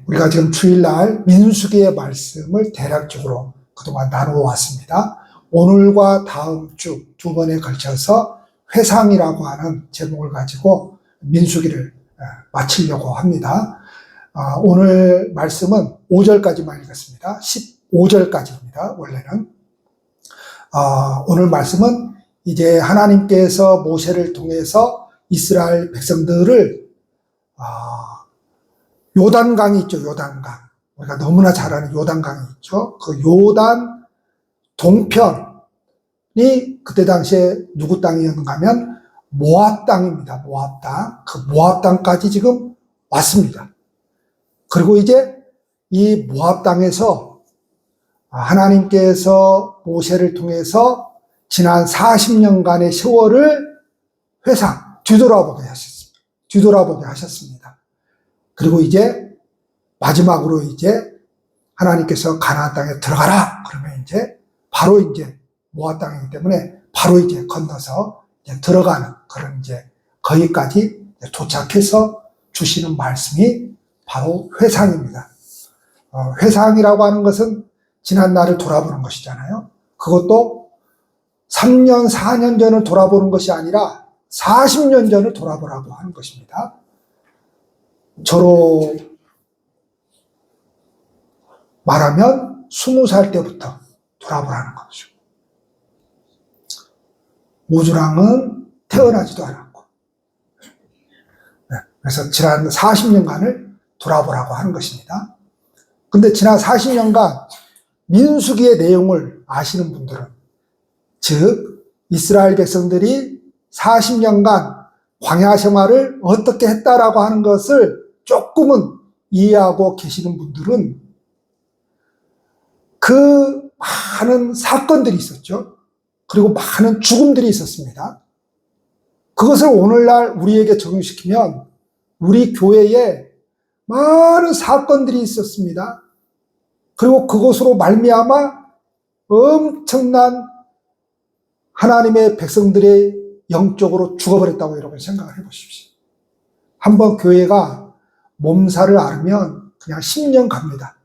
우리가 지금 주일날 민수기의 말씀을 대략적으로 그동안 나누어 왔습니다. 오늘과 다음 주 두 번에 걸쳐서 회상이라고 하는 제목을 가지고 민수기를 마치려고 합니다. 오늘 말씀은 5절까지만 읽었습니다. 15절까지입니다. 원래는. 오늘 말씀은 이제 하나님께서 모세를 통해서 이스라엘 백성들을 요단강이 있죠. 요단강. 우리가 너무나 잘 아는 요단강이 있죠. 그 요단 동편이 그때 당시에 누구 땅이었는가 하면 모압 땅입니다. 모압 땅. 그 모압 땅까지 지금 왔습니다. 그리고 이제 이 모압 땅에서 하나님께서 모세를 통해서 지난 40년간의 세월을 뒤돌아보게 하셨습니다. 그리고 이제 마지막으로 이제 하나님께서 가나안 땅에 들어가라. 그러면 이제 바로 이제 모압 땅이기 때문에 바로 이제 건너서 이제 들어가는 그런 이제 거기까지 도착해서 주시는 말씀이 바로 회상입니다. 회상이라고 하는 것은 지난 날을 돌아보는 것이잖아요. 그것도 3년, 4년 전을 돌아보는 것이 아니라 40년 전을 돌아보라고 하는 것입니다. 저로 말하면 20살 때부터 돌아보라는 거죠. 우주랑은 태어나지도 않았고, 그래서 지난 40년간을 돌아보라고 하는 것입니다. 근데 지난 40년간 민수기의 내용을 아시는 분들은, 즉 이스라엘 백성들이 40년간 광야 생활을 어떻게 했다라고 하는 것을 조금은 이해하고 계시는 분들은 그 많은 사건들이 있었죠. 그리고 많은 죽음들이 있었습니다. 그것을 오늘날 우리에게 적용시키면 우리 교회에 많은 사건들이 있었습니다. 그리고 그것으로 말미암아 엄청난 하나님의 백성들의 영적으로 죽어버렸다고 여러분 생각을 해보십시오. 한번 교회가 몸살을 앓으면 그냥 10년 갑니다.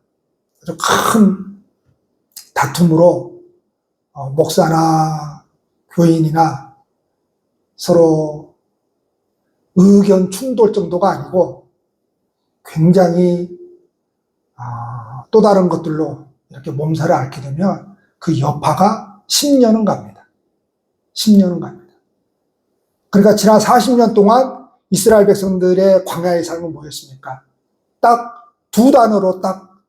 아주 큰 다툼으로 목사나 교인이나 서로 의견 충돌 정도가 아니고 굉장히 또 다른 것들로 이렇게 몸살을 앓게 되면 그 여파가 10년은 갑니다. 10년은 갑니다. 그러니까 지난 40년 동안 이스라엘 백성들의 광야의 삶은 뭐였습니까? 딱 두 단어로 딱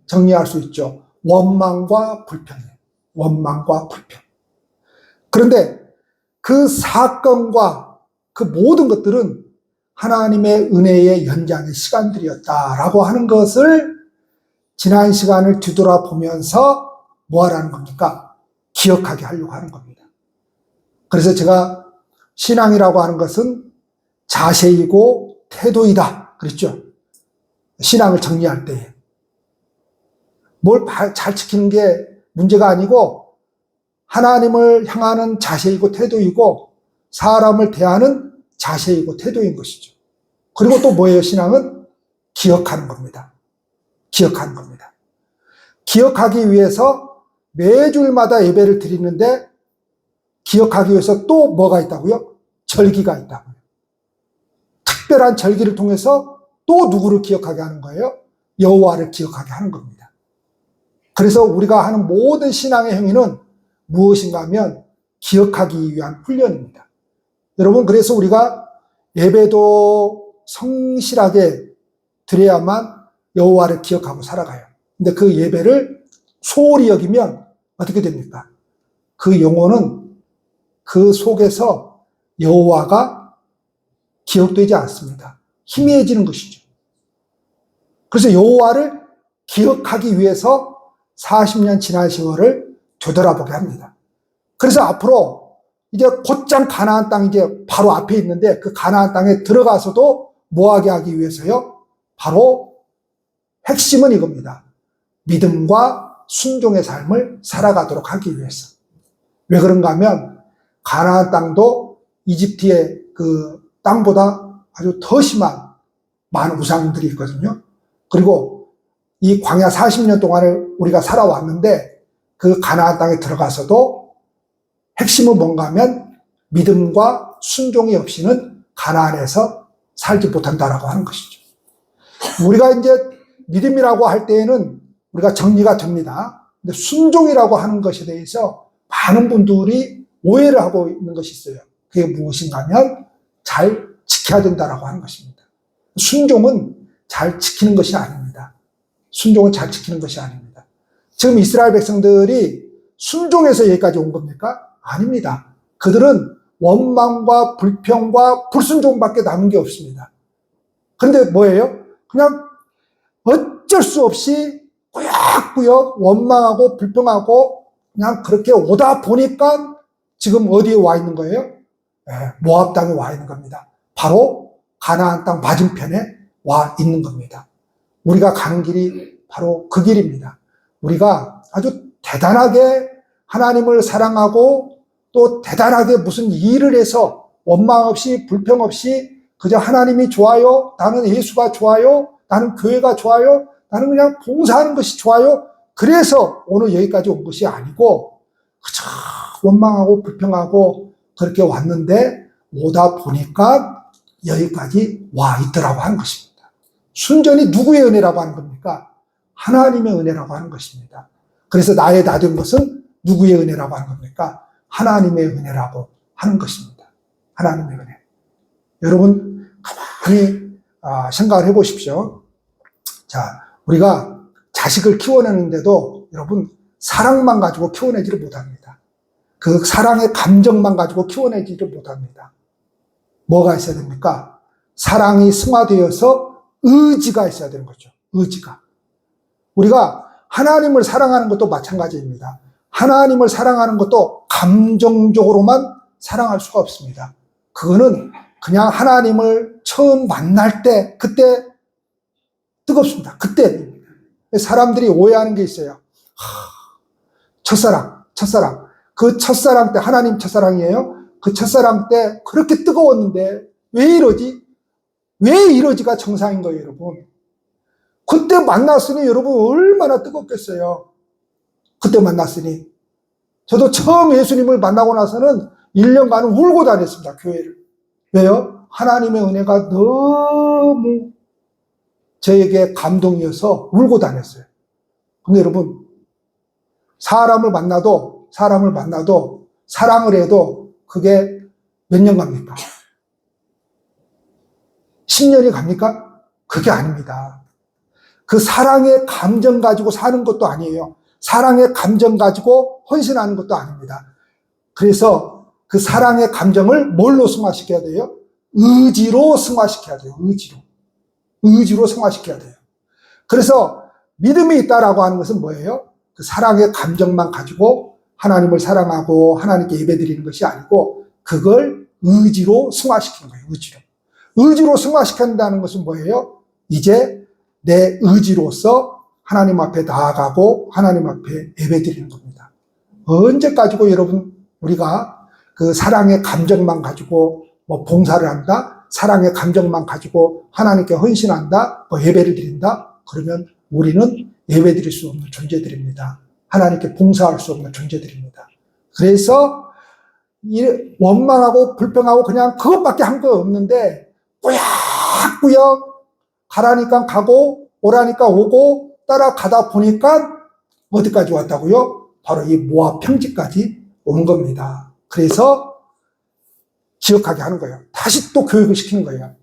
정리할 수 있죠. 원망과 불평이에요. 원망과 불평. 그런데 그 사건과 그 모든 것들은 하나님의 은혜의 연장의 시간들이었다라고 하는 것을 지난 시간을 뒤돌아보면서 뭐 하라는 겁니까? 기억하게 하려고 하는 겁니다. 그래서 제가 신앙이라고 하는 것은 자세이고 태도이다 그랬죠. 신앙을 정리할 때에 뭘 잘 지키는 게 문제가 아니고 하나님을 향하는 자세이고 태도이고 사람을 대하는 자세이고 태도인 것이죠. 그리고 또 뭐예요? 신앙은 기억하는 겁니다. 기억하는 겁니다. 기억하기 위해서 매주일마다 예배를 드리는데 기억하기 위해서 또 뭐가 있다고요? 절기가 있다고요. 특별한 절기를 통해서 또 누구를 기억하게 하는 거예요? 여호와를 기억하게 하는 겁니다. 그래서 우리가 하는 모든 신앙의 행위는 무엇인가 하면 기억하기 위한 훈련입니다. 여러분, 그래서 우리가 예배도 성실하게 드려야만 여호와를 기억하고 살아가요. 근데 그 예배를 소홀히 여기면 어떻게 됩니까? 그 영혼은 그 속에서 여호와가 기억되지 않습니다. 희미해지는 것이죠. 그래서 여호와를 기억하기 위해서 40년 지난 세월을 되돌아보게 합니다. 그래서 앞으로 이제 곧장 가나안 땅이 이제 바로 앞에 있는데 그 가나안 땅에 들어가서도 뭐하게 하기 위해서요? 바로 핵심은 이겁니다. 믿음과 순종의 삶을 살아가도록 하기 위해서. 왜 그런가 하면 가나안 땅도 이집트의 그 땅보다 아주 더 심한 많은 우상들이 있거든요. 그리고 이 광야 40년 동안을 우리가 살아왔는데 그 가나안 땅에 들어가서도 핵심은 뭔가 하면 믿음과 순종이 없이는 가나안에서 살지 못한다라고 하는 것이죠. 우리가 이제 믿음이라고 할 때에는 우리가 정리가 됩니다. 근데 순종이라고 하는 것에 대해서 많은 분들이 오해를 하고 있는 것이 있어요. 그게 무엇인가 하면 잘 지켜야 된다라고 하는 것입니다. 순종은 잘 지키는 것이 아닙니다. 순종은 잘 지키는 것이 아닙니다. 지금 이스라엘 백성들이 순종해서 여기까지 온 겁니까? 아닙니다. 그들은 원망과 불평과 불순종밖에 남은 게 없습니다. 그런데 뭐예요? 그냥 어쩔 수 없이 꾸역꾸역 원망하고 불평하고 그냥 그렇게 오다 보니까 지금 어디에 와 있는 거예요? 모압 땅에 와 있는 겁니다. 바로 가나안 땅 맞은편에 와 있는 겁니다. 우리가 가는 길이 바로 그 길입니다. 우리가 아주 대단하게 하나님을 사랑하고 또 대단하게 무슨 일을 해서 원망 없이 불평 없이 그저 하나님이 좋아요, 나는 예수가 좋아요, 나는 교회가 좋아요, 나는 그냥 봉사하는 것이 좋아요, 그래서 오늘 여기까지 온 것이 아니고 그저 원망하고 불평하고 그렇게 왔는데 오다 보니까 여기까지 와 있더라고 하는 것입니다. 순전히 누구의 은혜라고 하는 겁니까? 하나님의 은혜라고 하는 것입니다. 그래서 나의 나된 것은 누구의 은혜라고 하는 겁니까? 하나님의 은혜라고 하는 것입니다. 하나님의 은혜. 여러분 가만히 생각을 해보십시오. 자, 우리가 자식을 키워내는데도 여러분 사랑만 가지고 키워내지를 못합니다. 그 사랑의 감정만 가지고 키워내지를 못합니다. 뭐가 있어야 됩니까? 사랑이 승화되어서 의지가 있어야 되는 거죠. 의지가. 우리가 하나님을 사랑하는 것도 마찬가지입니다. 하나님을 사랑하는 것도 감정적으로만 사랑할 수가 없습니다. 그거는 그냥 하나님을 처음 만날 때 그때 뜨겁습니다. 그때 사람들이 오해하는 게 있어요. 첫사랑. 그 첫사랑 때 하나님 첫사랑이에요. 그 첫사랑 때 그렇게 뜨거웠는데 왜 이러지? 왜 이러지가 정상인 거예요, 여러분. 그때 만났으니 여러분 얼마나 뜨겁겠어요. 그때 만났으니. 저도 처음 예수님을 만나고 나서는 1년간은 울고 다녔습니다, 교회를. 왜요? 하나님의 은혜가 너무 저에게 감동이어서 울고 다녔어요. 근데 여러분, 사람을 만나도 사랑을 해도 그게 몇 년 갑니까? 10년이 갑니까? 그게 아닙니다. 그 사랑의 감정 가지고 사는 것도 아니에요. 사랑의 감정 가지고 헌신하는 것도 아닙니다. 그래서 그 사랑의 감정을 뭘로 승화시켜야 돼요? 의지로 승화시켜야 돼요. 의지로 승화시켜야 돼요. 그래서 믿음이 있다라고 하는 것은 뭐예요? 그 사랑의 감정만 가지고 하나님을 사랑하고 하나님께 예배드리는 것이 아니고 그걸 의지로 승화시키는 거예요. 의지로 승화시킨다는 것은 뭐예요? 이제 내 의지로서 하나님 앞에 나아가고 하나님 앞에 예배드리는 겁니다. 언제까지고 여러분 우리가 그 사랑의 감정만 가지고 뭐 봉사를 한다, 사랑의 감정만 가지고 하나님께 헌신한다, 뭐 예배를 드린다, 그러면 우리는 예배드릴 수 없는 존재들입니다. 하나님께 봉사할 수 없는 존재들입니다. 그래서 원망하고 불평하고 그냥 그것밖에 한 거 없는데 꾸역꾸역 가라니까 가고 오라니까 오고 따라가다 보니까 어디까지 왔다고요? 바로 이 모압 평지까지 온 겁니다. 그래서 기억하게 하는 거예요. 다시 또 교육을 시키는 거예요.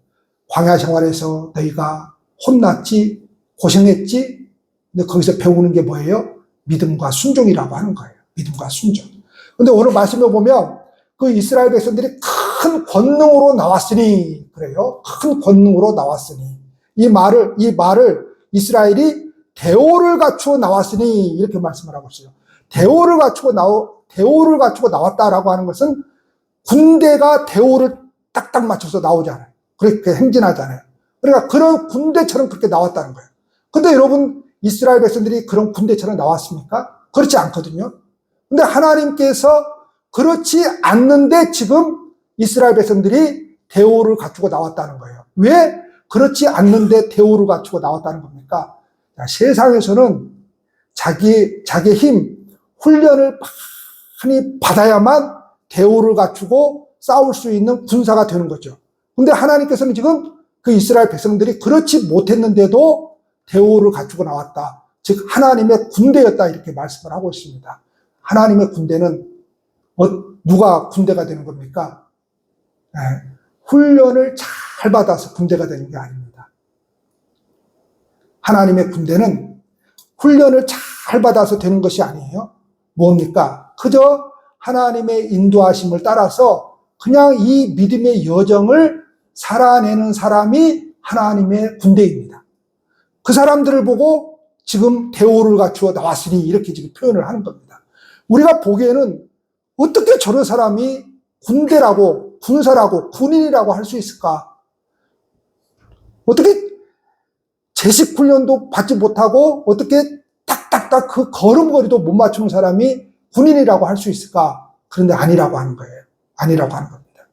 광야 생활에서 너희가 혼났지, 고생했지, 근데 거기서 배우는 게 뭐예요? 믿음과 순종이라고 하는 거예요. 믿음과 순종. 근데 오늘 말씀을 보면 그 이스라엘 백성들이 큰 권능으로 나왔으니, 그래요. 큰 권능으로 나왔으니. 이 말을 이스라엘이 대오를 갖추어 나왔으니, 이렇게 말씀을 하고 있어요. 대오를 갖추고 나왔다라고 하는 것은 군대가 대오를 딱딱 맞춰서 나오잖아요. 그렇게 행진하잖아요. 그러니까 그런 군대처럼 그렇게 나왔다는 거예요. 근데 여러분, 이스라엘 백성들이 그런 군대처럼 나왔습니까? 그렇지 않거든요. 근데 하나님께서 그렇지 않는데 지금 이스라엘 백성들이 대오를 갖추고 나왔다는 거예요. 왜? 그렇지 않는데 대우를 갖추고 나왔다는 겁니까? 자, 세상에서는 자기 힘, 훈련을 많이 받아야만 대우를 갖추고 싸울 수 있는 군사가 되는 거죠. 근데 하나님께서는 지금 그 이스라엘 백성들이 그렇지 못했는데도 대우를 갖추고 나왔다. 즉 하나님의 군대였다 이렇게 말씀을 하고 있습니다. 하나님의 군대는 누가 군대가 되는 겁니까? 네, 훈련을 잘 받아서 군대가 되는 게 아닙니다. 하나님의 군대는 훈련을 잘 받아서 되는 것이 아니에요. 뭡니까? 그저 하나님의 인도하심을 따라서 그냥 이 믿음의 여정을 살아내는 사람이 하나님의 군대입니다. 그 사람들을 보고 지금 대우를 갖추어 나왔으니 이렇게 지금 표현을 하는 겁니다. 우리가 보기에는 어떻게 저런 사람이 군대라고, 군사라고, 군인이라고 할 수 있을까? 어떻게 제식 훈련도 받지 못하고 어떻게 딱딱딱 그 걸음걸이도 못 맞추는 사람이 군인이라고 할 수 있을까? 그런데 아니라고 하는 거예요. 아니라고 하는 겁니다.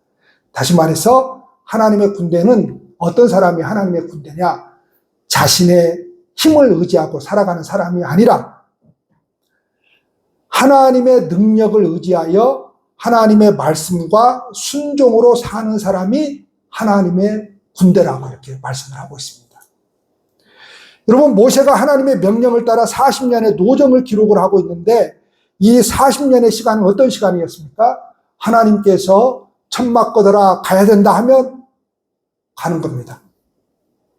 다시 말해서 하나님의 군대는 어떤 사람이 하나님의 군대냐? 자신의 힘을 의지하고 살아가는 사람이 아니라 하나님의 능력을 의지하여 하나님의 말씀과 순종으로 사는 사람이 하나님의 군대라고 이렇게 말씀을 하고 있습니다. 여러분, 모세가 하나님의 명령을 따라 40년의 노정을 기록을 하고 있는데 이 40년의 시간은 어떤 시간이었습니까? 하나님께서 천막 걷어라 가야 된다 하면 가는 겁니다.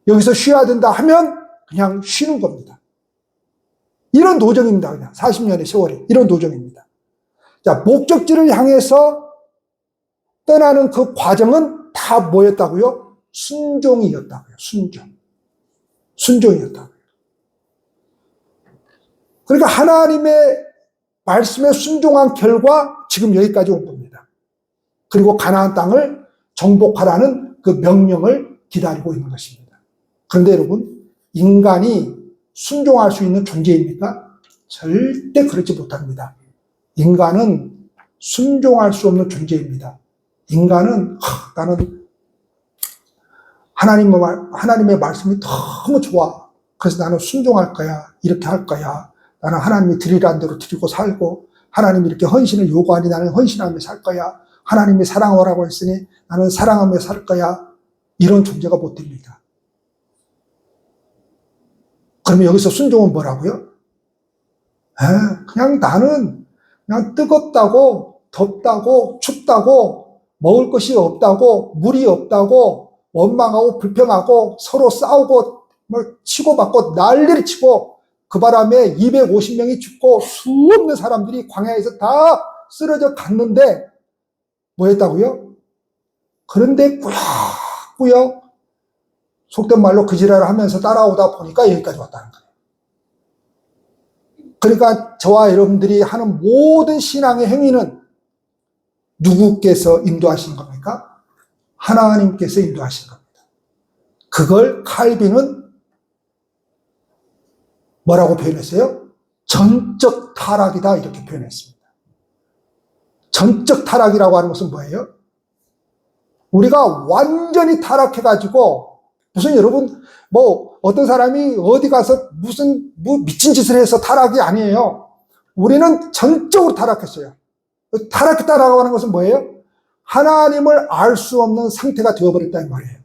여기서 쉬어야 된다 하면 그냥 쉬는 겁니다. 이런 노정입니다. 그냥 40년의 세월이 이런 노정입니다. 자, 목적지를 향해서 떠나는 그 과정은 다 뭐였다고요? 순종이었다고요. 순종이었다고요. 그러니까 하나님의 말씀에 순종한 결과 지금 여기까지 온 겁니다. 그리고 가나안 땅을 정복하라는 그 명령을 기다리고 있는 것입니다. 그런데 여러분, 인간이 순종할 수 있는 존재입니까? 절대 그렇지 못합니다. 인간은 순종할 수 없는 존재입니다. 인간은 나는 하나님의 말씀이 너무 좋아. 그래서 나는 순종할 거야. 이렇게 할 거야. 나는 하나님이 드리라는 대로 드리고 살고 하나님이 이렇게 헌신을 요구하니 나는 헌신하며 살 거야. 하나님이 사랑하라고 했으니 나는 사랑하며 살 거야. 이런 존재가 못 됩니다. 그러면 여기서 순종은 뭐라고요? 그냥 나는 그냥 뜨겁다고 덥다고 춥다고 먹을 것이 없다고 물이 없다고 원망하고 불평하고 서로 싸우고 치고받고 난리를 치고 그 바람에 250명이 죽고 수없는 사람들이 광야에서 다 쓰러져 갔는데 뭐 했다고요? 그런데 꾸역꾸역 속된 말로 그 지랄을 하면서 따라오다 보니까 여기까지 왔다는 거예요. 그러니까 저와 여러분들이 하는 모든 신앙의 행위는 누구께서 인도하신 겁니까? 하나님께서 인도하신 겁니다. 그걸 칼빈은 뭐라고 표현했어요? 전적 타락이다 이렇게 표현했습니다. 전적 타락이라고 하는 것은 뭐예요? 우리가 완전히 타락해가지고 무슨 여러분 어떤 사람이 어디 가서 무슨 미친 짓을 해서 타락이 아니에요. 우리는 전적으로 타락했어요. 타락했다라고 하는 것은 뭐예요? 하나님을 알 수 없는 상태가 되어버렸다는 말이에요.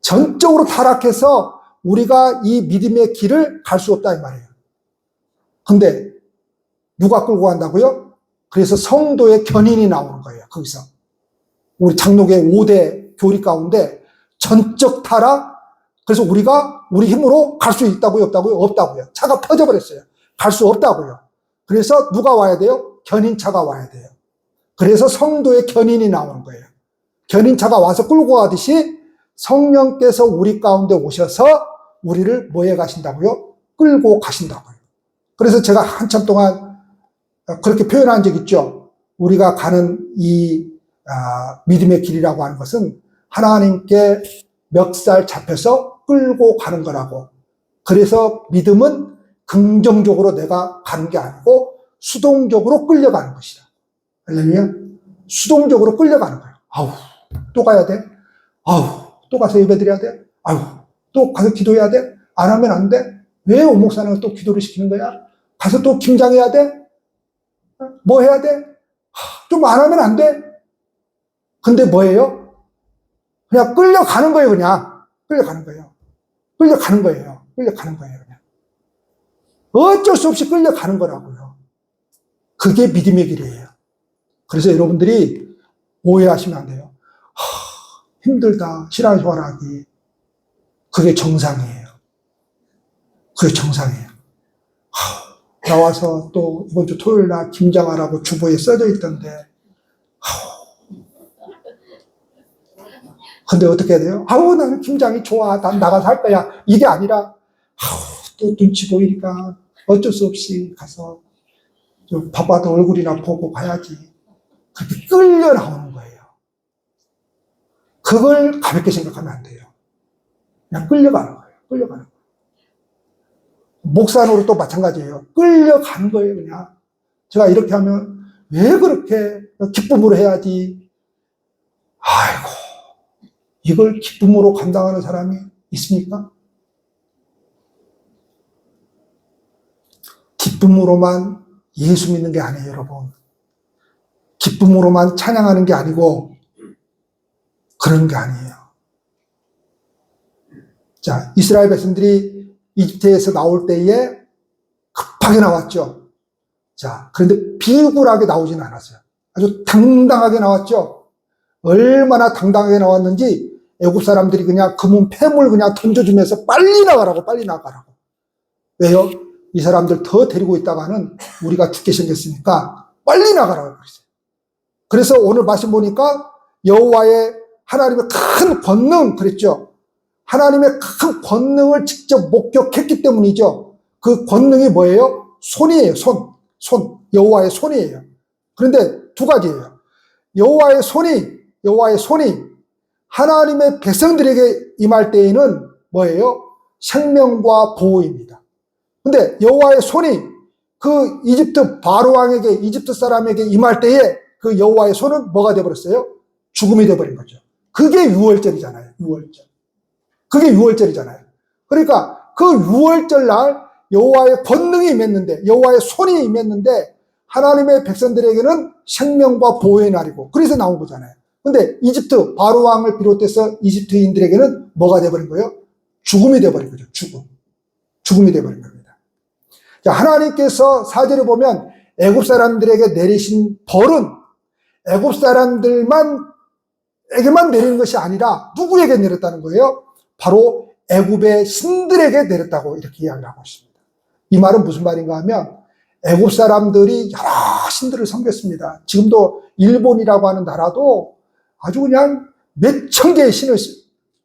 전적으로 타락해서 우리가 이 믿음의 길을 갈 수 없다 이 말이에요. 근데 누가 끌고 간다고요? 그래서 성도의 견인이 나오는 거예요. 거기서 우리 장로교회 5대 교리 가운데 전적 타락. 그래서 우리가 우리 힘으로 갈 수 있다고요? 없다고요? 없다고요. 차가 퍼져버렸어요. 갈 수 없다고요. 그래서 누가 와야 돼요? 견인차가 와야 돼요. 그래서 성도의 견인이 나오는 거예요. 견인차가 와서 끌고 가듯이 성령께서 우리 가운데 오셔서 우리를 뭐해 가신다고요? 끌고 가신다고요. 그래서 제가 한참 동안 그렇게 표현한 적 있죠. 우리가 가는 이 믿음의 길이라고 하는 것은 하나님께 멱살 잡혀서 끌고 가는 거라고. 그래서 믿음은 긍정적으로 내가 가는 게 아니고 수동적으로 끌려가는 것이다. 할렐루야. 수동적으로 끌려가는 거예요. 아우, 또 가야 돼? 아우, 또 가서 예배 드려야 돼? 아유, 또 가서 기도해야 돼? 안 하면 안 돼? 왜 오목사는 또 기도를 시키는 거야? 가서 또 김장해야 돼? 뭐 해야 돼? 좀 안 하면 안 돼? 근데 뭐예요? 그냥 끌려가는 거예요, 그냥. 끌려가는 거예요. 끌려가는 거예요. 끌려가는 거예요, 그냥. 어쩔 수 없이 끌려가는 거라고요. 그게 믿음의 길이에요. 그래서 여러분들이 오해하시면 안 돼요. 힘들다, 신앙생활하기. 그게 정상이에요. 그게 정상이에요. 나와서 또 이번 주 토요일 날 김장하라고 주보에 써져 있던데, 근데 어떻게 해야 돼요? 아우, 나는 김장이 좋아. 난 나가서 할 거야. 이게 아니라, 또 눈치 보이니까 어쩔 수 없이 가서 좀 바빠도 얼굴이나 보고 가야지. 그렇게 끌려 나오는 거예요. 그걸 가볍게 생각하면 안 돼요. 그냥 끌려가는 거예요. 끌려가는 거예요. 목사노로 또 마찬가지예요. 끌려가는 거예요, 그냥. 제가 이렇게 하면 왜 그렇게 기쁨으로 해야지. 아이고, 이걸 기쁨으로 감당하는 사람이 있습니까? 기쁨으로만 예수 믿는 게 아니에요, 여러분. 기쁨으로만 찬양하는 게 아니고 그런 게 아니에요. 자, 이스라엘 백성들이 이집트에서 나올 때에 급하게 나왔죠. 자, 그런데 비굴하게 나오지는 않았어요. 아주 당당하게 나왔죠. 얼마나 당당하게 나왔는지 애국 사람들이 그냥 금은 폐물 그냥 던져주면서 빨리 나가라고, 빨리 나가라고. 왜요? 이 사람들 더 데리고 있다가는 우리가 죽게 생겼으니까 빨리 나가라고 그랬어요. 그래서 오늘 말씀 보니까 여호와의 하나님의 큰 권능 그랬죠. 하나님의 큰 권능을 직접 목격했기 때문이죠. 그 권능이 뭐예요? 손이에요. 손. 여호와의 손이에요. 그런데 두 가지예요. 여호와의 손이 하나님의 백성들에게 임할 때에는 뭐예요? 생명과 보호입니다. 근데 여호와의 손이 그 이집트 바로 왕에게, 이집트 사람에게 임할 때에 그 여호와의 손은 뭐가 되어버렸어요? 죽음이 되어버린 거죠. 그게 유월절이잖아요. 유월절. 그게 유월절이잖아요. 그러니까 그 유월절 날 여호와의 권능이 임했는데, 여호와의 손이 임했는데 하나님의 백성들에게는 생명과 보호의 날이고, 그래서 나온 거잖아요. 근데 이집트 바로 왕을 비롯해서 이집트인들에게는 뭐가 되어버린 거예요? 죽음이 되어버린 거죠. 죽음이 되어버린 겁니다. 자, 하나님께서 4절에 보면 애굽 사람들에게 내리신 벌은 애굽 사람들에게만 내리는 것이 아니라 누구에게 내렸다는 거예요? 바로 애굽의 신들에게 내렸다고 이렇게 이야기를 하고 있습니다. 이 말은 무슨 말인가 하면 애굽 사람들이 여러 신들을 섬겼습니다. 지금도 일본이라고 하는 나라도 아주 그냥 몇천 개의 신을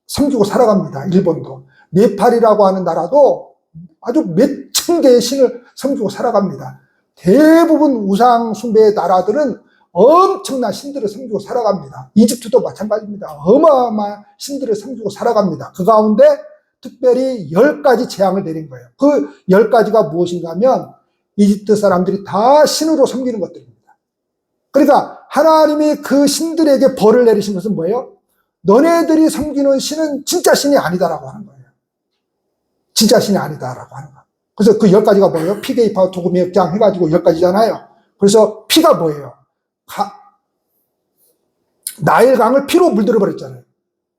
섬기고 살아갑니다. 일본도. 네팔이라고 하는 나라도 아주 몇천 개의 신을 섬기고 살아갑니다. 대부분 우상 숭배의 나라들은 엄청난 신들을 섬기고 살아갑니다. 이집트도 마찬가지입니다. 어마어마한 신들을 섬기고 살아갑니다. 그 가운데 특별히 10가지 재앙을 내린 거예요. 그 10가지가 무엇인가 하면 이집트 사람들이 다 신으로 섬기는 것들입니다. 그러니까 하나님이 그 신들에게 벌을 내리신 것은 뭐예요? 너네들이 섬기는 신은 진짜 신이 아니다라고 하는 거예요. 진짜 신이 아니다라고 하는 거예요. 그래서 그 10가지가 뭐예요? 피게이파 도금역장 해가지고 10가지잖아요. 그래서 피가 뭐예요? 나일강을 피로 물들어 버렸잖아요.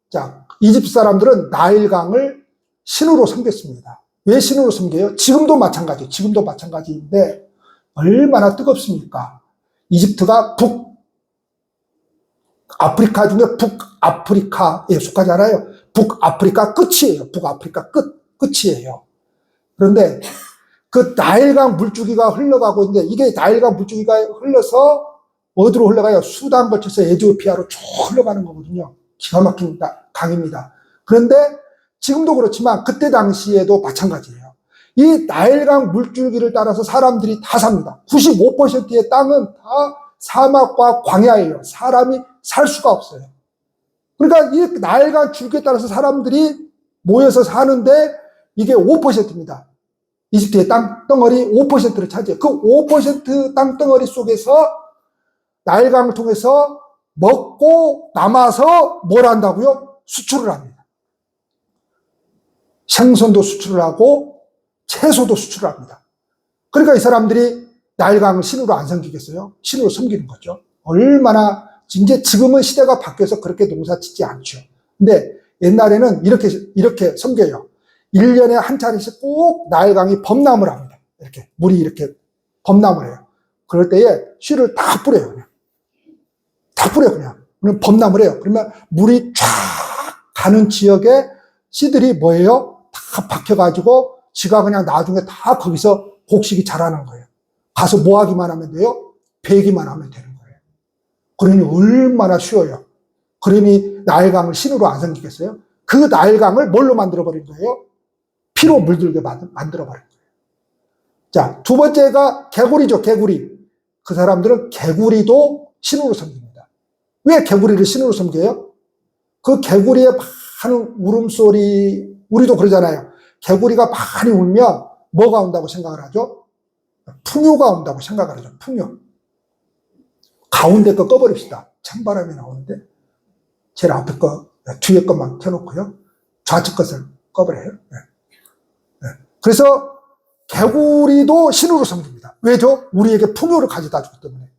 자, 이집트 사람들은 나일강을 신으로 섬겼습니다. 왜 신으로 섬겨요? 지금도 마찬가지인데 얼마나 뜨겁습니까? 이집트가 북아프리카 중에 북아프리카에 속하잖아요. 북아프리카 끝이에요. 북아프리카 끝이에요. 그런데 그 나일강 물줄기가 흘러가고 있는데 이게 나일강 물줄기가 흘러서 어디로 흘러가요? 수단 거쳐서 에티오피아로 쭉 흘러가는 거거든요. 기가 막힌 강입니다. 그런데 지금도 그렇지만 그때 당시에도 마찬가지예요. 이 나일강 물줄기를 따라서 사람들이 다 삽니다. 95%의 땅은 다 사막과 광야예요. 사람이 살 수가 없어요. 그러니까 이 나일강 줄기에 따라서 사람들이 모여서 사는데 이게 5%입니다. 이집트의 땅덩어리 5%를 차지해요. 그 5% 땅덩어리 속에서 나일강을 통해서 먹고 남아서 뭘 한다고요? 수출을 합니다. 생선도 수출을 하고 채소도 수출을 합니다. 그러니까 이 사람들이 나일강을 신으로 안 섬기겠어요? 신으로 섬기는 거죠. 얼마나 이제 지금은 시대가 바뀌어서 그렇게 농사 짓지 않죠. 근데 옛날에는 이렇게 섬겨요. 1년에 한 차례씩 꼭 나일강이 범람을 합니다. 이렇게 물이 이렇게 범람을 해요. 그럴 때에 씨를 다 뿌려요. 그냥. 다 뿌려요. 그냥 범람을 해요. 그러면 물이 쫙 가는 지역에 씨들이 뭐예요? 다 박혀가지고 지가 그냥 나중에 다 거기서 곡식이 자라는 거예요. 가서 뭐 하기만 하면 돼요? 베기만 하면 되는 거예요. 그러니 얼마나 쉬워요. 그러니 나일강을 신으로 안 섬기겠어요? 그 나일강을 뭘로 만들어버린 거예요? 피로 물들게 만들어버린 거예요. 자, 두 번째가 개구리죠, 개구리. 그 사람들은 개구리도 신으로 섬깁니다. 왜 개구리를 신으로 섬겨요? 그 개구리의 많은 울음소리, 우리도 그러잖아요. 개구리가 많이 울면 뭐가 온다고 생각을 하죠? 풍요가 온다고 생각을 하죠. 풍요. 가운데 거 꺼버립시다. 찬바람이 나오는데 제일 앞에 거, 뒤에 것만 켜놓고요. 좌측 것을 꺼버려요. 그래서 개구리도 신으로 섬깁니다. 왜죠? 우리에게 풍요를 가져다 주기 때문에.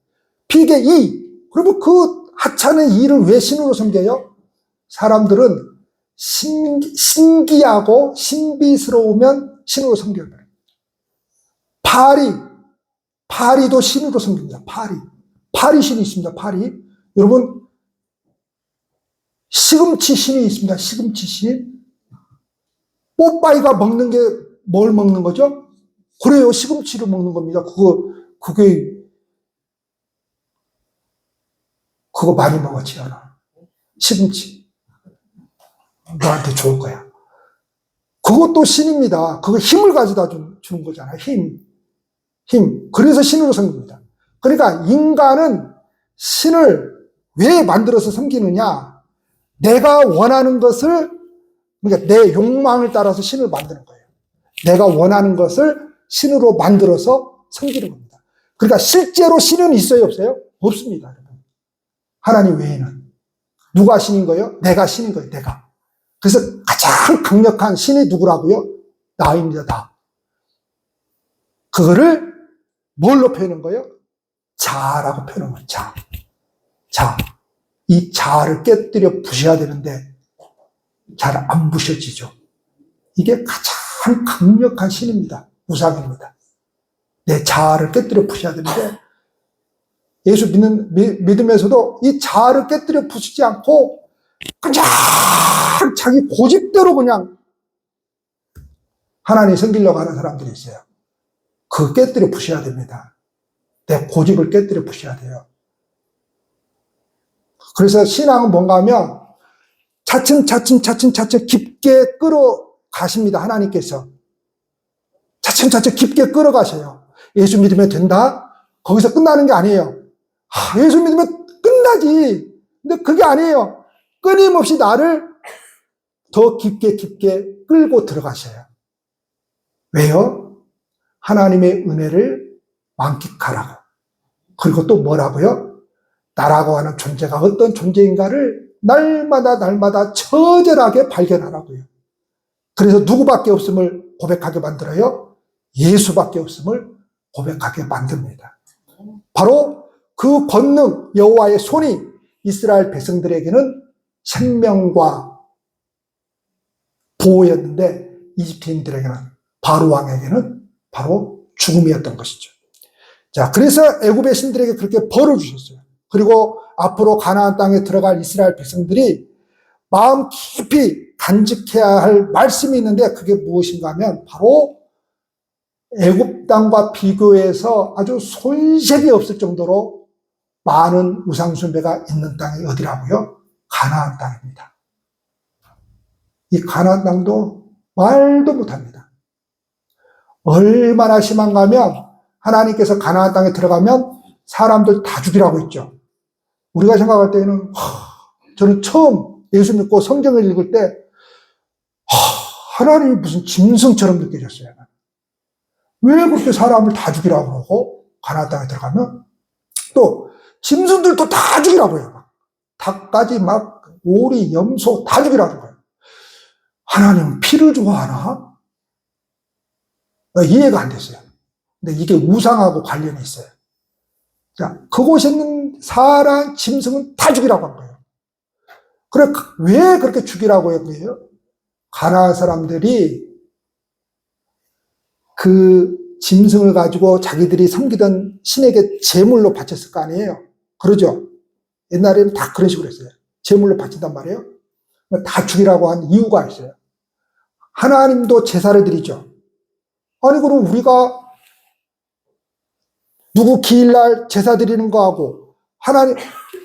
비계 이. 그러면 그 하찮은 이를 왜 신으로 섬겨요? 사람들은 신기하고 신비스러우면 신으로 섬겨요. 파리도 신으로 섬깁니다. 파리 신이 있습니다. 파리. 여러분, 시금치 신이 있습니다. 시금치 신. 뽀빠이가 먹는 게 뭘 먹는 거죠? 그래요. 시금치를 먹는 겁니다. 그거 많이 먹었지, 않아. 시금치. 너한테 좋을 거야. 그것도 신입니다. 그거 힘을 가져다 주는 거잖아요. 힘. 그래서 신으로 섬깁니다. 그러니까 인간은 신을 왜 만들어서 섬기느냐? 내가 원하는 것을, 그러니까 내 욕망을 따라서 신을 만드는 거예요. 내가 원하는 것을 신으로 만들어서 섬기는 겁니다. 그러니까 실제로 신은 있어요, 없어요? 없습니다, 여러분. 하나님 외에는. 누가 신인 거예요? 내가 신인 거예요, 내가. 그래서 가장 강력한 신이 누구라고요? 나입니다, 나. 그거를 뭘로 표현한 거예요? 자라고 표현한 거예요, 자. 이 자를 깨뜨려 부셔야 되는데 잘 안 부셔지죠. 이게 가장 강력한 신입니다. 우상입니다. 내 자아를 깨뜨려 부셔야 되는데 예수 믿으면서도 이 자아를 깨뜨려 부수지 않고 그냥 자기 고집대로 그냥 하나님 섬기려고 하는 사람들이 있어요. 그거 깨뜨려 부셔야 됩니다. 내 고집을 깨뜨려 부셔야 돼요. 그래서 신앙은 뭔가 하면 차츰 깊게 끌어가십니다. 하나님께서. 차츰 깊게 끌어가셔요. 예수 믿으면 된다? 거기서 끝나는 게 아니에요. 예수 믿으면 끝나지. 근데 그게 아니에요. 끊임없이 나를 더 깊게 끌고 들어가셔요. 왜요? 하나님의 은혜를 만끽하라고. 그리고 또 뭐라고요? 나라고 하는 존재가 어떤 존재인가를 날마다 처절하게 발견하라고요. 그래서 누구밖에 없음을 고백하게 만들어요? 예수밖에 없음을 고백하게 만듭니다. 바로 그 권능, 여호와의 손이 이스라엘 백성들에게는 생명과 보호였는데 이집트인들에게는, 바로 왕에게는 바로 죽음이었던 것이죠. 자, 그래서 애굽의 신들에게 그렇게 벌을 주셨어요. 그리고 앞으로 가나안 땅에 들어갈 이스라엘 백성들이 마음 깊이 간직해야 할 말씀이 있는데 그게 무엇인가 하면 바로 애굽 땅과 비교해서 아주 손색이 없을 정도로 많은 우상숭배가 있는 땅이 어디라고요? 가나안 땅입니다. 이 가나안 땅도 말도 못합니다. 얼마나 심한가 하면 하나님께서 가나안 땅에 들어가면 사람들 다 죽이라고 했죠. 우리가 생각할 때는 저는 처음 예수 믿고 성경을 읽을 때 하나님이 무슨 짐승처럼 느껴졌어요. 왜 그렇게 사람을 다 죽이라고 그러고 가나안 땅에 들어가면 또 짐승들도 다 죽이라고 해요. 닭까지 막 오리, 염소 다 죽이라고 해요. 하나님은 피를 좋아하나? 이해가 안 됐어요. 근데 이게 우상하고 관련이 있어요. 자, 그곳에 있는 사람, 짐승은 다 죽이라고 한 거예요. 그래, 왜 그렇게 죽이라고 한 거예요? 가나안 사람들이 그 짐승을 가지고 자기들이 섬기던 신에게 제물로 바쳤을 거 아니에요? 그러죠? 옛날에는 다 그런 식으로 했어요. 제물로 바친단 말이에요. 다 죽이라고 한 이유가 있어요. 하나님도 제사를 드리죠. 아니, 그럼 우리가 누구 기일날 제사 드리는 거하고 하나님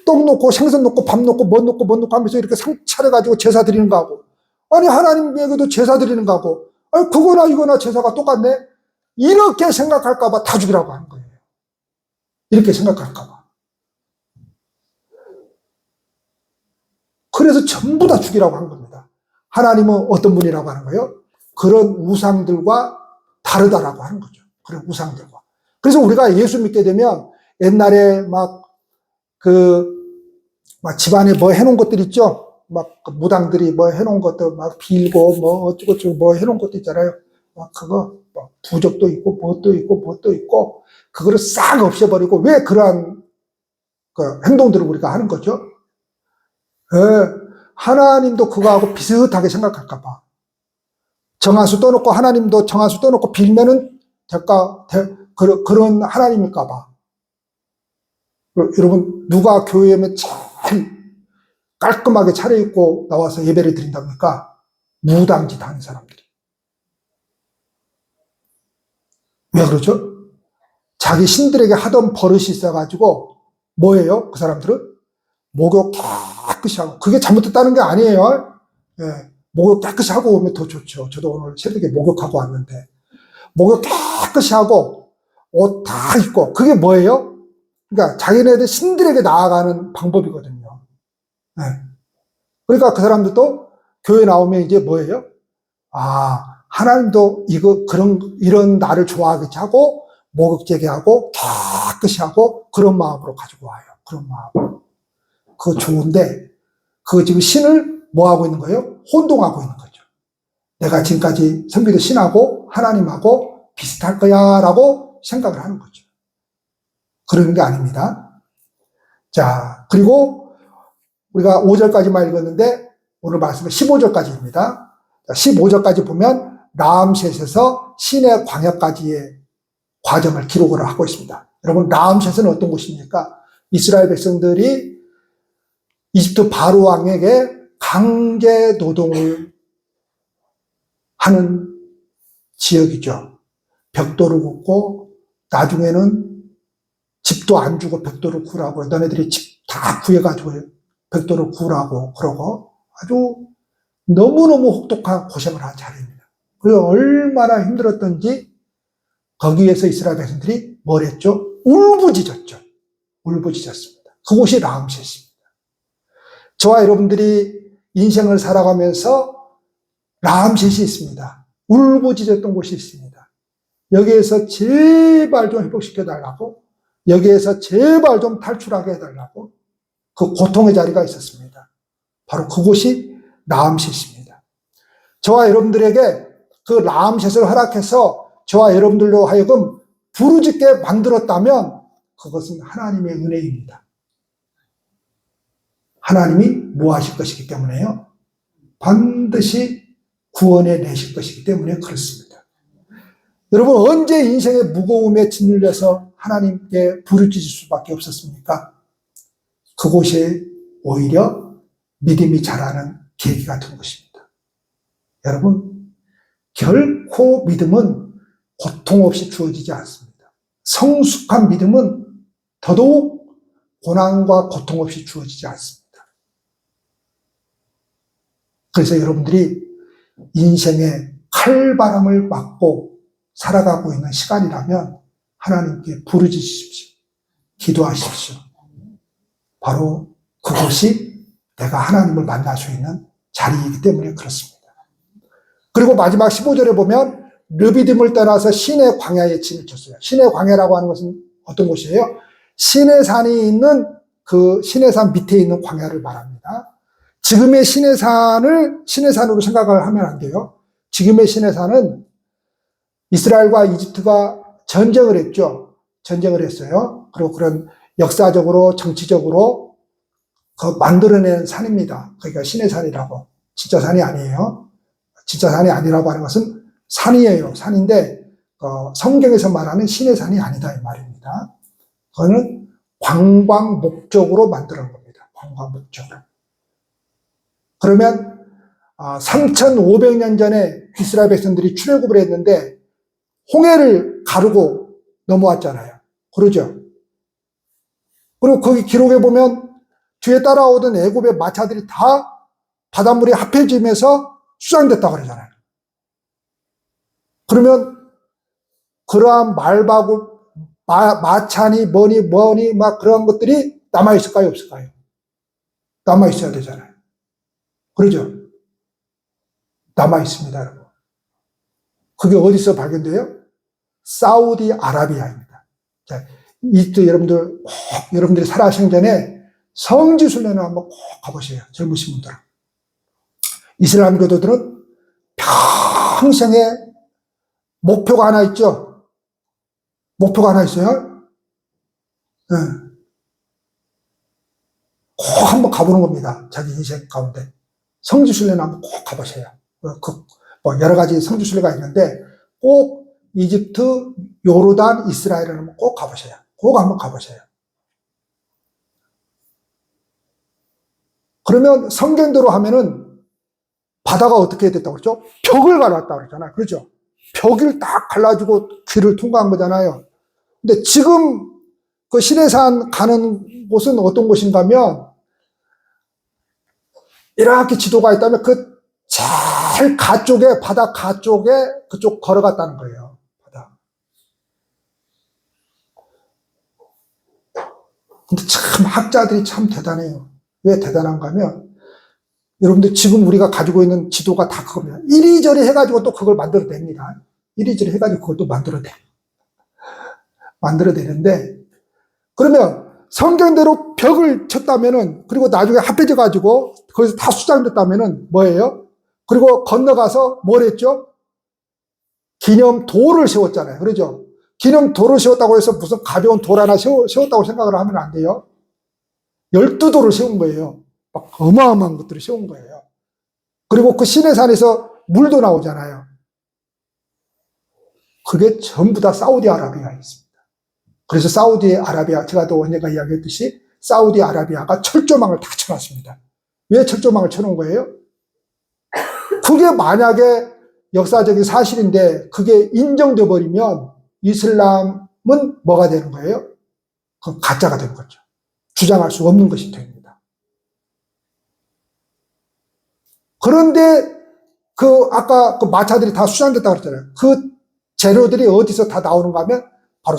떡 놓고 생선 놓고 밥 놓고 뭐 놓고 뭐 놓고 하면서 이렇게 상 차려가지고 제사 드리는 거하고, 아니 하나님에게도 제사 드리는 거하고, 아니 그거나 이거나 제사가 똑같네, 이렇게 생각할까 봐 다 죽이라고 하는 거예요. 이렇게 생각할까 봐. 그래서 전부 다 죽이라고 한 겁니다. 하나님은 어떤 분이라고 하는 거예요? 그런 우상들과 다르다라고 하는 거죠. 그런 우상들과. 그래서 우리가 예수 믿게 되면 옛날에 막 집안에 뭐 해놓은 것들 있죠? 막 무당들이 뭐 해놓은 것들 막 빌고 뭐 어쩌고저쩌고 뭐 해놓은 것도 있잖아요. 막 그거 뭐 부적도 있고 뭣도 있고 뭣도 있고 그거를 싹 없애버리고, 왜 그러한 그 행동들을 우리가 하는 거죠? 예, 하나님도 그거하고 비슷하게 생각할까봐. 정한수 떠놓고 하나님도 정한수 떠놓고 빌면은 그런 하나님일까봐. 여러분, 누가 교회에 제일 깔끔하게 차려입고 나와서 예배를 드린답니까? 무당짓 하는 사람들이. 왜 그러죠? 자기 신들에게 하던 버릇이 있어가지고 뭐예요? 그 사람들은 목욕 깨끗이 하고, 그게 잘못됐다는 게 아니에요. 예, 목욕 깨끗이 하고 오면 더 좋죠. 저도 오늘 새벽에 목욕하고 왔는데 목욕 깨끗이 하고 옷 다 입고, 그게 뭐예요? 그러니까 자기네들 신들에게 나아가는 방법이거든요. 네. 그러니까 그 사람들도 교회 나오면 이제 뭐예요? 아, 하나님도 이런 나를 좋아하겠지 하고, 목욕제게 하고, 깨끗이 하고, 그런 마음으로 가지고 와요. 그런 마음으로. 그거 좋은데, 그거 지금 신을 뭐 하고 있는 거예요? 혼동하고 있는 거죠. 내가 지금까지 섬기던 신하고, 하나님하고 비슷할 거야, 라고 생각을 하는 거죠. 그런 게 아닙니다. 자, 그리고 우리가 5절까지만 읽었는데 오늘 말씀은 15절까지입니다. 15절까지 보면 라암셋에서 시내 광야까지의 과정을 기록을 하고 있습니다. 여러분, 라암셋은 어떤 곳입니까? 이스라엘 백성들이 이집트 바로 왕에게 강제 노동을 하는 지역이죠. 벽돌을 굽고 나중에는 집도 안 주고 벽돌을 구라고, 너네들이 집 다 구해가지고 벽돌을 구라고 그러고, 아주 너무너무 혹독한 고생을 한 자리입니다. 그리고 얼마나 힘들었던지 거기에서 이스라엘 백성들이 뭘 했죠? 울부짖었죠. 울부짖었습니다. 그곳이 라암셋입니다. 저와 여러분들이 인생을 살아가면서 라암셋이 있습니다. 울부짖었던 곳이 있습니다. 여기에서 제발 좀 회복시켜달라고, 여기에서 제발 좀 탈출하게 해달라고, 그 고통의 자리가 있었습니다. 바로 그곳이 라암셋입니다. 저와 여러분들에게 그 라암셋을 허락해서 저와 여러분들로 하여금 부르짖게 만들었다면 그것은 하나님의 은혜입니다. 하나님이 뭐 하실 것이기 때문에요? 반드시 구원해 내실 것이기 때문에 그렇습니다. 여러분, 언제 인생의 무거움에 짓눌려서 하나님께 부르짖을 수밖에 없었습니까? 그곳에 오히려 믿음이 자라는 계기가 된 것입니다. 여러분, 결코 믿음은 고통 없이 주어지지 않습니다. 성숙한 믿음은 더더욱 고난과 고통 없이 주어지지 않습니다. 그래서 여러분들이 인생의 칼바람을 맞고 살아가고 있는 시간이라면 하나님께 부르짖으십시오. 기도하십시오. 바로 그것이 내가 하나님을 만날 수 있는 자리이기 때문에 그렇습니다. 그리고 마지막 15절에 보면 르비딤을 떠나서 시내 광야에 진을 쳤어요. 시내 광야라고 하는 것은 어떤 곳이에요? 시내산이 있는 그 시내산 밑에 있는 광야를 말합니다. 지금의 시내산을 시내산으로 생각을 하면 안 돼요. 지금의 시내산은 이스라엘과 이집트가 전쟁을 했죠. 전쟁을 했어요. 그리고 그런 역사적으로 정치적으로 만들어낸 산입니다. 그러니까 시내산이라고. 진짜 산이 아니에요. 진짜 산이 아니라고 하는 것은 산이에요. 산인데 성경에서 말하는 시내산이 아니다 이 말입니다. 그거는 관광 목적으로 만들어낸 겁니다. 관광 목적으로. 그러면 3,500년 전에 이스라엘 백성들이 출애굽을 했는데 홍해를 가르고 넘어왔잖아요. 그러죠? 그리고 거기 기록에 보면 뒤에 따라오던 애굽의 마차들이 다 바닷물이 합해지면서 수장됐다고 그러잖아요. 그러면 그러한 말바구, 마차니 뭐니 막 그런 것들이 남아있을까요? 없을까요? 남아있어야 되잖아요. 그러죠? 남아있습니다, 여러분. 그게 어디서 발견돼요? 사우디아라비아입니다. 자, 이집트 여러분들이 살아가시기 전에 성지순례는 한번 꼭 가보세요. 젊으신 분들은. 이슬람 교도들은 평생에 목표가 하나 있죠? 목표가 하나 있어요? 네. 꼭 한번 가보는 겁니다. 자기 인생 가운데. 성지순례는 한번 꼭 가보세요. 여러 가지 성지순례가 있는데 꼭 이집트, 요르단, 이스라엘을 한번 꼭 가보세요. 꼭 한번 가보세요. 그러면 성경대로 하면은 바다가 어떻게 됐다고 그랬죠? 벽을 갈랐다고 그랬잖아요. 그렇죠? 벽을 딱 갈라주고 길을 통과한 거잖아요. 근데 지금 그 시내산 가는 곳은 어떤 곳인가 하면 이렇게 지도가 있다면 그 제일 가쪽에, 바다 가쪽에 그쪽 걸어갔다는 거예요. 바다. 근데 참 학자들이 참 대단해요. 왜 대단한가 하면 여러분들 지금 우리가 가지고 있는 지도가 다 그겁니다. 이리저리 해가지고 또 그걸 만들어냅니다. 이리저리 해가지고 그걸 또 만들어내는데 그러면 성경대로 벽을 쳤다면은 그리고 나중에 합해져가지고 거기서 다 수장됐다면은 뭐예요? 그리고 건너가서 뭘 했죠? 기념도를 세웠잖아요. 그러죠? 기념도를 세웠다고 해서 무슨 가벼운 돌 하나 세웠다고 생각을 하면 안 돼요. 12도를 세운 거예요. 막 어마어마한 것들을 세운 거예요. 그리고 그 시내산에서 물도 나오잖아요. 그게 전부 다 사우디아라비아에 있습니다. 그래서 사우디아라비아, 제가 또 언젠가 이야기했듯이 사우디아라비아가 철조망을 다 쳐놨습니다. 왜 철조망을 쳐놓은 거예요? 그게 만약에 역사적인 사실인데 그게 인정돼 버리면 이슬람은 뭐가 되는 거예요? 그건 가짜가 되는 거죠. 주장할 수 없는 것이 됩니다. 그런데 아까 그 마차들이 다 수장됐다고 그랬잖아요. 그 재료들이 어디서 다 나오는가 하면 바로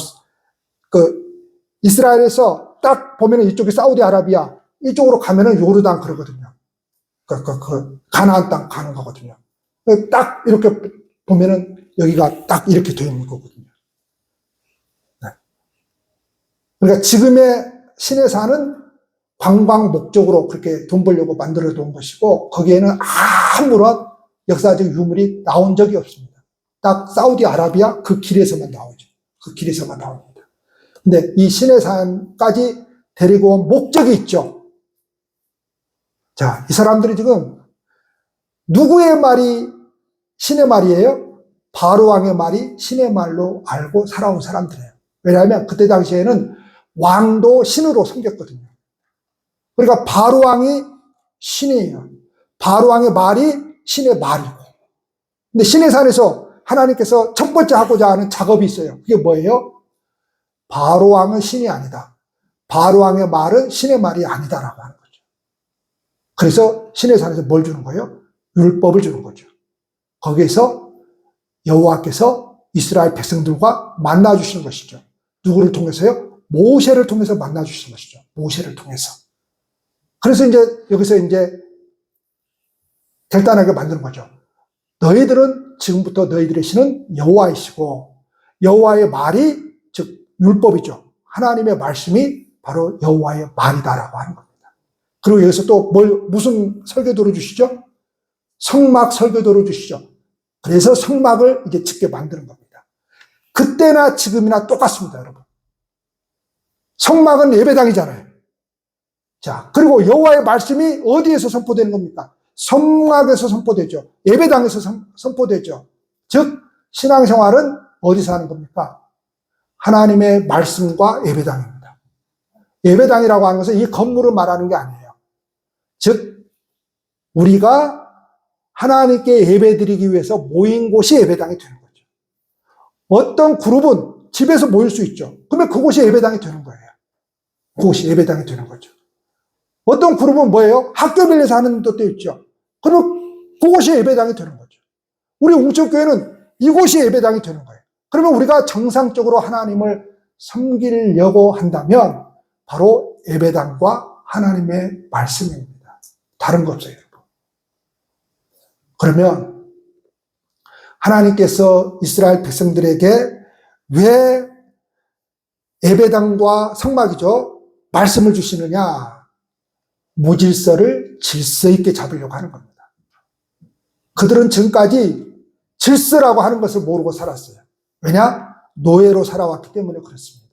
이스라엘에서 딱 보면은 이쪽이 사우디아라비아, 이쪽으로 가면은 요르단 그러거든요. 가나안 땅 가는 거거든요. 딱 이렇게 보면은 여기가 딱 이렇게 되어 있는 거거든요. 네. 그러니까 지금의 시내산은 관광 목적으로 그렇게 돈 벌려고 만들어 놓은 것이고 거기에는 아무런 역사적 유물이 나온 적이 없습니다. 딱 사우디아라비아 그 길에서만 나오죠. 그 길에서만 나옵니다. 근데 이 시내산까지 데리고 온 목적이 있죠. 자, 이 사람들이 지금 누구의 말이 신의 말이에요? 바로왕의 말이 신의 말로 알고 살아온 사람들이에요. 왜냐하면 그때 당시에는 왕도 신으로 섬겼거든요. 그러니까 바로왕이 신이에요. 바로왕의 말이 신의 말이고. 근데 시내산에서 하나님께서 첫 번째 하고자 하는 작업이 있어요. 그게 뭐예요? 바로왕은 신이 아니다. 바로왕의 말은 신의 말이 아니다라고 하는 거죠. 그래서 시내산에서 뭘 주는 거예요? 율법을 주는 거죠. 거기에서 여호와께서 이스라엘 백성들과 만나 주시는 것이죠. 누구를 통해서요? 모세를 통해서 만나 주시는 것이죠. 모세를 통해서. 그래서 여기서 결단하게 만드는 거죠. 너희들은 지금부터 너희들의 신은 여호와이시고 여호와의 말이 즉 율법이죠. 하나님의 말씀이 바로 여호와의 말이다라고 하는 겁니다. 그리고 여기서 또 무슨 설교도를 주시죠? 성막 설교도를 주시죠. 그래서 성막을 이제 짓게 만드는 겁니다. 그때나 지금이나 똑같습니다, 여러분. 성막은 예배당이잖아요. 자, 그리고 여호와의 말씀이 어디에서 선포되는 겁니까? 성막에서 선포되죠. 예배당에서 선포되죠. 즉, 신앙생활은 어디서 하는 겁니까? 하나님의 말씀과 예배당입니다. 예배당이라고 하는 것은 이 건물을 말하는 게 아니에요. 즉, 우리가 하나님께 예배드리기 위해서 모인 곳이 예배당이 되는 거죠. 어떤 그룹은 집에서 모일 수 있죠. 그러면 그곳이 예배당이 되는 거예요. 그곳이 예배당이 되는 거죠. 어떤 그룹은 뭐예요? 학교 빌려서 하는 것도 있죠. 그러면 그곳이 예배당이 되는 거죠. 우리 웅천교회는 이곳이 예배당이 되는 거예요. 그러면 우리가 정상적으로 하나님을 섬기려고 한다면 바로 예배당과 하나님의 말씀입니다. 다른 거 없어요, 여러분. 그러면 하나님께서 이스라엘 백성들에게 왜 예배당과 성막이죠? 말씀을 주시느냐? 무질서를 질서 있게 잡으려고 하는 겁니다. 그들은 지금까지 질서라고 하는 것을 모르고 살았어요. 왜냐? 노예로 살아왔기 때문에 그렇습니다.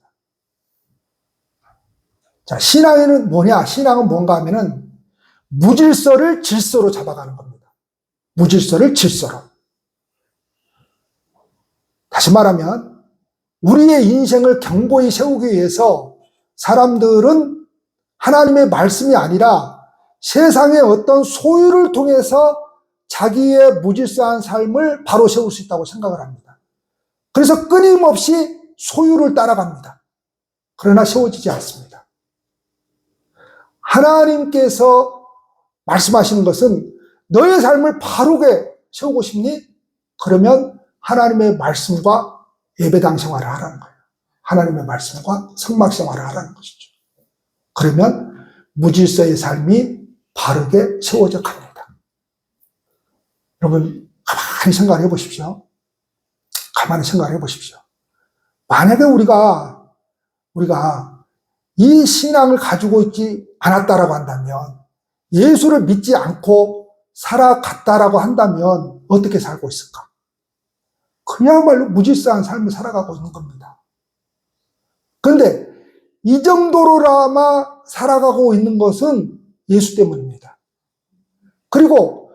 자, 신앙은 뭐냐? 신앙은 뭔가 하면은 무질서를 질서로 잡아가는 겁니다. 무질서를 질서로. 다시 말하면 우리의 인생을 견고히 세우기 위해서 사람들은 하나님의 말씀이 아니라 세상의 어떤 소유를 통해서 자기의 무질서한 삶을 바로 세울 수 있다고 생각을 합니다. 그래서 끊임없이 소유를 따라갑니다. 그러나 세워지지 않습니다. 하나님께서 말씀하시는 것은 너의 삶을 바르게 세우고 싶니? 그러면 하나님의 말씀과 예배당 생활을 하라는 거예요. 하나님의 말씀과 성막 생활을 하라는 것이죠. 그러면 무질서의 삶이 바르게 세워져 갑니다. 여러분, 가만히 생각해 보십시오. 가만히 생각해 보십시오. 만약에 우리가 이 신앙을 가지고 있지 않았다라고 한다면, 예수를 믿지 않고 살아갔다라고 한다면 어떻게 살고 있을까? 그야말로 무질서한 삶을 살아가고 있는 겁니다. 그런데 이 정도로나마 살아가고 있는 것은 예수 때문입니다. 그리고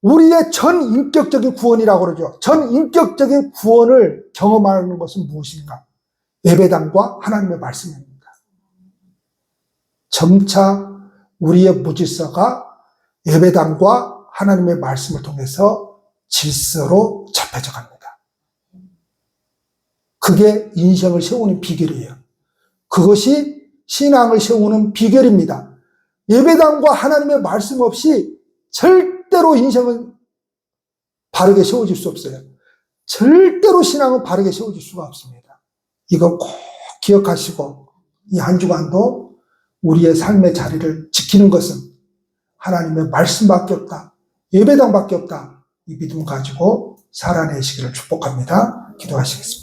우리의 전인격적인 구원이라고 그러죠. 전인격적인 구원을 경험하는 것은 무엇인가? 예배당과 하나님의 말씀입니다. 점차 우리의 무질서가 예배당과 하나님의 말씀을 통해서 질서로 잡혀져 갑니다. 그게 인생을 세우는 비결이에요. 그것이 신앙을 세우는 비결입니다. 예배당과 하나님의 말씀 없이 절대로 인생은 바르게 세워질 수 없어요. 절대로 신앙은 바르게 세워질 수가 없습니다. 이거 꼭 기억하시고 이 한 주간도 우리의 삶의 자리를 지키는 것은 하나님의 말씀밖에 없다. 예배당밖에 없다. 이 믿음 가지고 살아내시기를 축복합니다. 기도하시겠습니다.